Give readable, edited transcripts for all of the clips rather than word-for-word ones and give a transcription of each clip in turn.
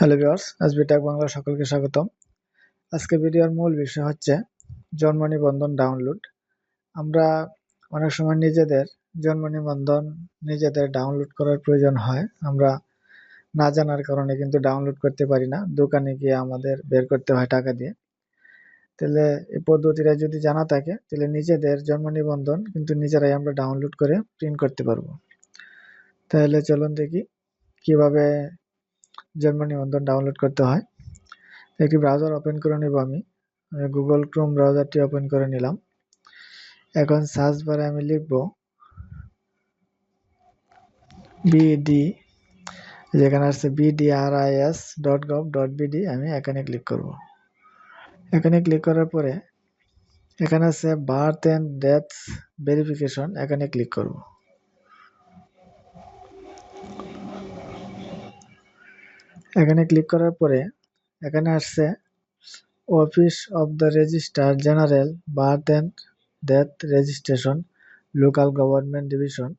Hello viewers, SB tech Bangla সকলকে স্বাগতম। আজকে ভিডিওর মূল বিষয় হচ্ছে জন্ম নিবন্ধন ডাউনলোড। আমরা অনেক সময় নিজেদের জন্ম নিবন্ধন ডাউনলোড করার প্রয়োজন হয়। আমরা না জানার কারণে কিন্তু ডাউনলোড করতে পারি না, দোকানে গিয়ে আমাদের বের করতে হয় টাকা দিয়ে। তাহলে এই পদ্ধতিটা যদি জানা থাকে তাহলে নিজেদের জন্ম নিবন্ধন কিন্তু নিজেরাই আমরা ডাউনলোড করে প্রিন্ট করতে পারবো। তাহলে চলুন দেখি কিভাবে জন্ম নিবন্ধন ডাউনলোড করতে হয়। একটি ব্রাউজার ওপেন করে নেব। আমি গুগল ক্রোম ব্রাউজারটি ওপেন করে নিলাম। এখন সার্চ বারে আমি লিখব বিডি, যেখানে আছে bdris.gov.bd। আমি এখানে ক্লিক করব। এখানে ক্লিক করার পরে এখানে আছে বার্থ এন্ড ডেথ ভেরিফিকেশন, এখানে ক্লিক করব। এখানে ক্লিক করার পরে এখানে আসছে office of the registrar general birth and death registration, local government division.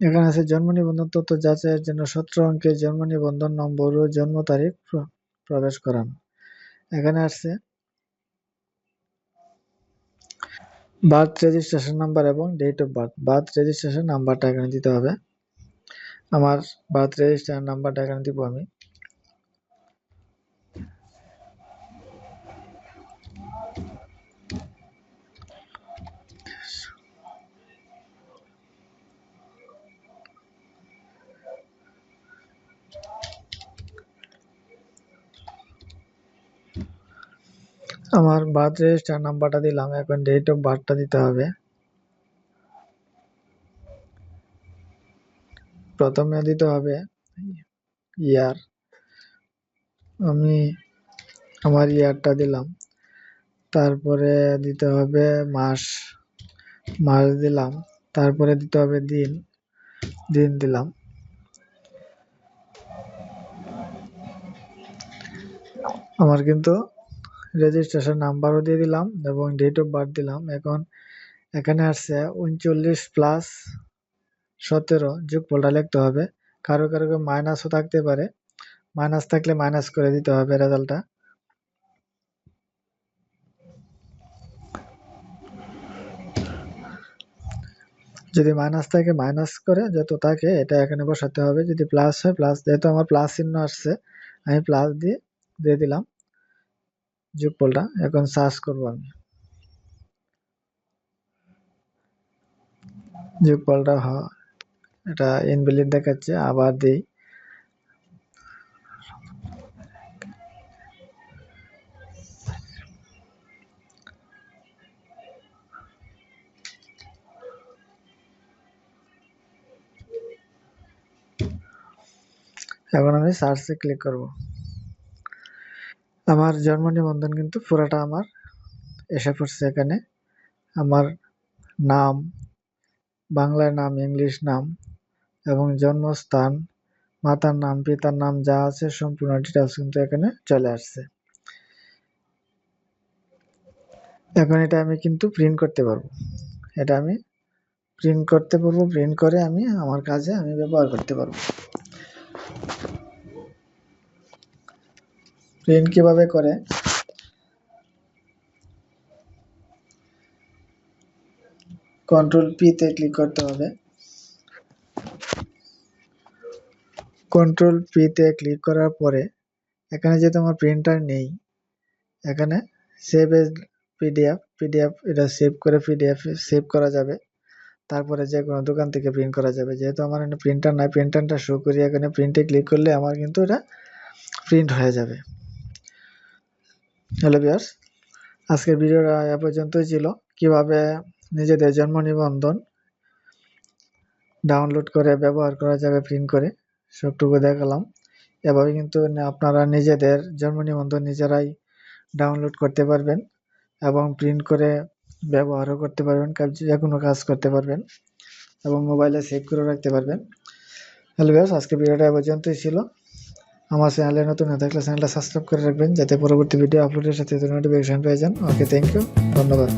এখানে আছে জন্ম নিবন্ধন তথ্য যাচাইয়ের জন্য 17 অঙ্কের জন্ম নিবন্ধন নম্বর ও জন্ম তারিখ প্রবেশ করান। এখানে আসছে বার্থ রেজিস্ট্রেশন নাম্বার এবং date of birth. Birth registration নাম্বারটা এখানে দিতে হবে। আমার বার্থ রেজিস্ট্রেশন নাম্বারটা এখানে দিব আমি। আমার বার্থ রেজিস্ট্রেশন নাম্বারটা দিলাম। এখন ডেট অফ বার্থটা দিতে হবে। প্রথমে দিতে হবে ইয়ার। আমি আমার ইয়ারটা দিলাম। তারপরে দিতে হবে মাস, মাস দিলাম। তারপরে দিতে হবে দিন, দিন দিলাম। আমার কিন্তু রেজিস্ট্রেশন নাম্বারও দিয়ে দিলাম এবং ডেট অফ বার্থ দিলাম। এখন এখানে আসছে 39+17 যোগফলটা লিখতে হবে। কারো কারো মাইনাসও থাকতে পারে, মাইনাস থাকলে মাইনাস করে দিতে হবে রেজাল্টটা। যদি মাইনাস থাকে মাইনাস করে যত থাকে এটা এখানে বসাতে হবে। যদি প্লাস হয় প্লাস, যেহেতু আমার প্লাস চিহ্ন আসছে আমি প্লাস দিয়ে দিলাম যোগফলটা। এখন সার্চ করব আমি, যোগফলটা এটা ইনভ্যালিড দেখাচ্ছে। আবার দিই, এখন আমি সার্চে ক্লিক করব। আমার জন্ম নিবন্ধন কিন্তু পুরাটা আমার এসে পড়ছে। এখানে আমার নাম, বাংলায় নাম, ইংলিশ নাম এবং জন্মস্থান, মাতার নাম, পিতার নাম যা আছে সম্পূর্ণ ডিটেলস কিন্তু এখানে চলে আসছে। এখন এটা আমি কিন্তু প্রিন্ট করতে পারবো। এটা আমি প্রিন্ট করতে পারবো। প্রিন্ট করে আমি আমার কাজে আমি ব্যবহার করতে পারবো। প্রিন্ট কিভাবে করে, কন্ট্রোল পি তে ক্লিক করতে হবে। কন্ট্রোল পি তে ক্লিক করার পরে এখানে যেহেতু আমার প্রিন্টার নেই, এখানে সেভ এজ পিডিএফ এটা সেভ করে পিডিএফ সেভ করা যাবে। তারপরে যে কোনো দোকান থেকে প্রিন্ট করা যাবে। যেহেতু আমার এখানে প্রিন্টার নাই, প্রিন্টারটা শো করি। এখানে প্রিন্টে ক্লিক করলে আমার কিন্তু এটা প্রিন্ট হয়ে যাবে। হ্যালো ভিউয়ার্স, আজকের ভিডিওটা এ পর্যন্তই ছিল। কিভাবে নিজেদের জন্ম নিবন্ধন ডাউনলোড করে ব্যবহার করা যাবে প্রিন্ট করে, সবটুকু দেখালাম। এভাবে কিন্তু আপনারা নিজেদের জন্ম নিবন্ধন নিজেরাই ডাউনলোড করতে পারবেন এবং প্রিন্ট করে ব্যবহারও করতে পারবেন, যে কোনো কাজ করতে পারবেন এবং মোবাইলে সেভ করে রাখতে পারবেন। হ্যালো ভিউয়ার্স, আজকের ভিডিওটা এ পর্যন্তই ছিল। আমার চ্যানেলে নতুন হয়ে থাকলে চ্যানেলটা সাবস্ক্রাইব করে রাখবেন, যাতে পরবর্তী ভিডিও আপলোডের সাথে নোটিফিকেশন পেয়ে যান। ওকে, থ্যাংক ইউ, ধন্যবাদ।